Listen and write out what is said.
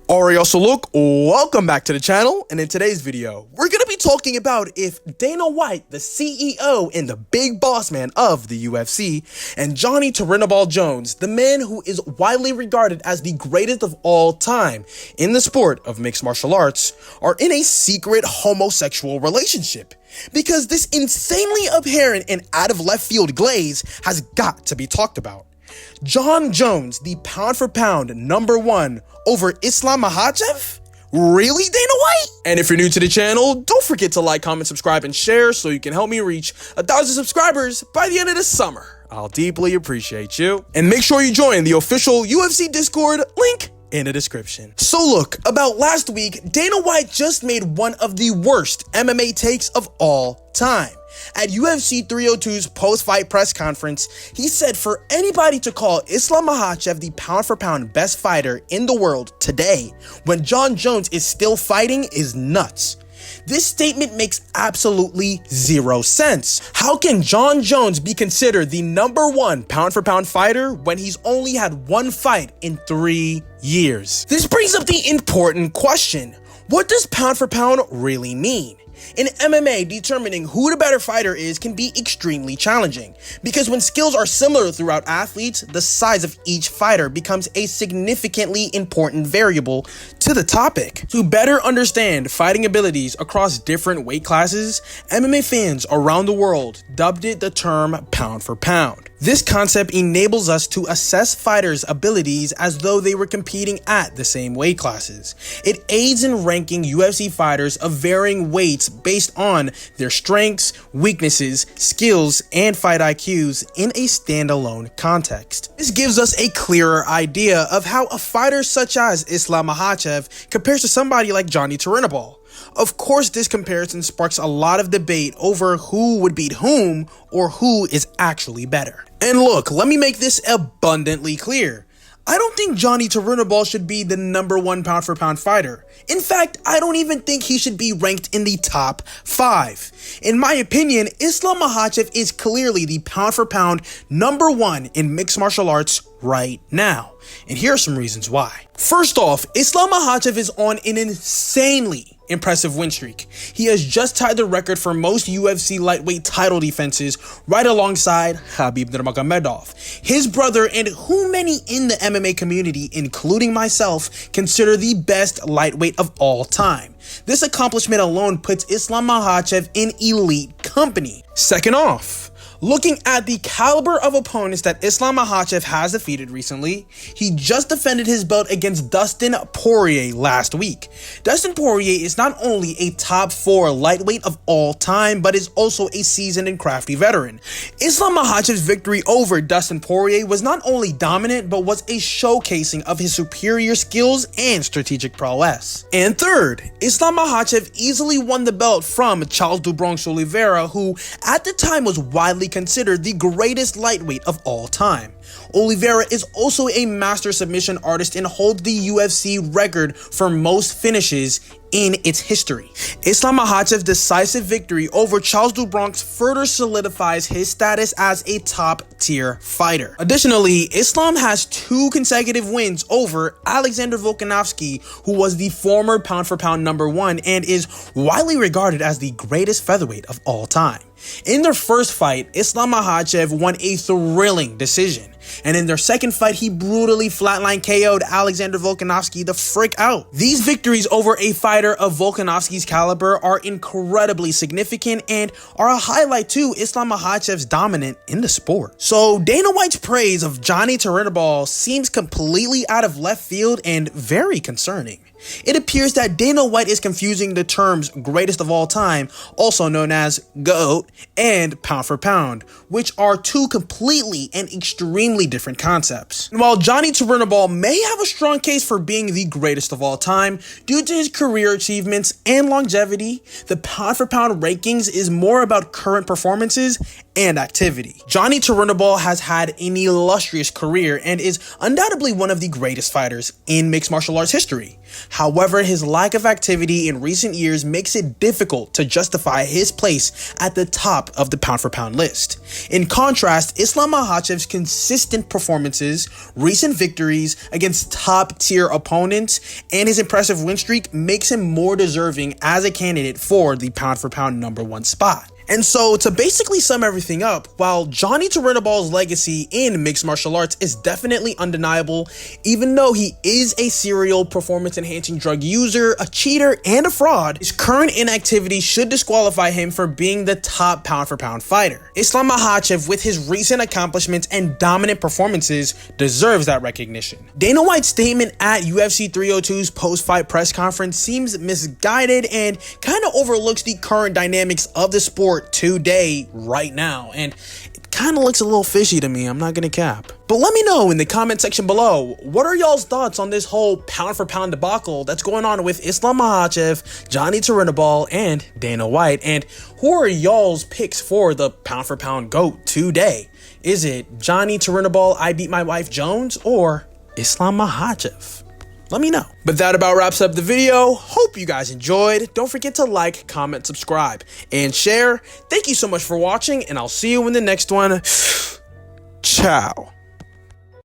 Alright, so look, welcome back to the channel, and in today's video, we're gonna be talking about if Dana White, the CEO and the big boss man of the UFC, and Johnny Turnbull Jones, the man who is widely regarded as the greatest of all time in the sport of mixed martial arts, are in a secret homosexual relationship. Because this insanely apparent and out of left field glaze has got to be talked about. Jon Jones, the pound for pound #1 over Islam Makhachev? Really, Dana White? And if you're new to the channel, don't forget to like, comment, subscribe, and share so you can help me reach 1,000 subscribers by the end of the summer. I'll deeply appreciate you. And make sure you join the official UFC Discord, link in the description. So look, about last week, Dana White just made one of the worst MMA takes of all time. At UFC 302's post-fight press conference, he said for anybody to call Islam Makhachev the pound-for-pound best fighter in the world today, when Jon Jones is still fighting, is nuts. This statement makes absolutely zero sense. How can Jon Jones be considered the #1 pound-for-pound fighter when he's only had one fight in 3 years? This brings up the important question: what does pound-for-pound really mean? In MMA, determining who the better fighter is can be extremely challenging, because when skills are similar throughout athletes, the size of each fighter becomes a significantly important variable to the topic. To better understand fighting abilities across different weight classes, MMA fans around the world dubbed it the term pound for pound. This concept enables us to assess fighters' abilities as though they were competing at the same weight classes. It aids in ranking UFC fighters of varying weights based on their strengths, weaknesses, skills, and fight IQs in a standalone context. This gives us a clearer idea of how a fighter such as Islam Makhachev compares to somebody like Johnny Turnbull. Of course, this comparison sparks a lot of debate over who would beat whom or who is actually better. And look, let me make this abundantly clear. I don't think Johnny Turnbull should be the #1 pound for pound fighter. In fact, I don't even think he should be ranked in the top 5. In my opinion, Islam Makhachev is clearly the pound for pound #1 in mixed martial arts right now. And here are some reasons why. First off, Islam Makhachev is on an insanely impressive win streak. He has just tied the record for most UFC lightweight title defenses, right alongside Khabib Nurmagomedov, his brother, and who many in the MMA community, including myself, consider the best lightweight of all time. This accomplishment alone puts Islam Makhachev in elite company. Second off, looking at the caliber of opponents that Islam Makhachev has defeated recently, he just defended his belt against Dustin Poirier last week. Dustin Poirier is not only a top 4 lightweight of all time, but is also a seasoned and crafty veteran. Islam Makhachev's victory over Dustin Poirier was not only dominant, but was a showcasing of his superior skills and strategic prowess. And third, Islam Makhachev easily won the belt from Charles do Bronx Oliveira, who at the time was widely considered the greatest lightweight of all time. Oliveira is also a master submission artist and holds the UFC record for most finishes in its history. Islam Makhachev's decisive victory over Charles do Bronx further solidifies his status as a top-tier fighter. Additionally, Islam has 2 consecutive wins over Alexander Volkanovski, who was the former pound-for-pound #1 and is widely regarded as the greatest featherweight of all time. In their first fight, Islam Makhachev won a thrilling decision, and in their second fight, he brutally flatline KO'd Alexander Volkanovski the frick out. These victories over a fighter of Volkanovski's caliber are incredibly significant and are a highlight to Islam Makhachev's dominance in the sport. So Dana White's praise of Johnny Turnbull seems completely out of left field and very concerning. It appears that Dana White is confusing the terms greatest of all time, also known as GOAT, and pound for pound, which are 2 completely and extremely different concepts. And while Johnny Turnbull may have a strong case for being the greatest of all time due to his career achievements and longevity, the pound for pound rankings is more about current performances and activity. Johnny Turnbull has had an illustrious career and is undoubtedly one of the greatest fighters in mixed martial arts history. However, his lack of activity in recent years makes it difficult to justify his place at the top of the pound-for-pound list. In contrast, Islam Makhachev's consistent performances, recent victories against top-tier opponents, and his impressive win streak makes him more deserving as a candidate for the pound-for-pound #1 spot. And so, to basically sum everything up, while Johnny Turinaball's legacy in mixed martial arts is definitely undeniable, even though he is a serial performance-enhancing drug user, a cheater, and a fraud, his current inactivity should disqualify him for being the top pound-for-pound fighter. Islam Makhachev, with his recent accomplishments and dominant performances, deserves that recognition. Dana White's statement at UFC 302's post-fight press conference seems misguided and kind of overlooks the current dynamics of the sport today, right now, and it kind of looks a little fishy to me, I'm not gonna cap. But let me know in the comment section below, what are y'all's thoughts on this whole pound-for-pound debacle that's going on with Islam Makhachev, Johnny Turinaball, and Dana White, and who are y'all's picks for the pound-for-pound GOAT today? Is it Johnny Turinaball, I Beat My Wife Jones, or Islam Makhachev? Let me know. But that about wraps up the video. Hope you guys enjoyed. Don't forget to like, comment, subscribe, and share. Thank you so much for watching, and I'll see you in the next one. Ciao.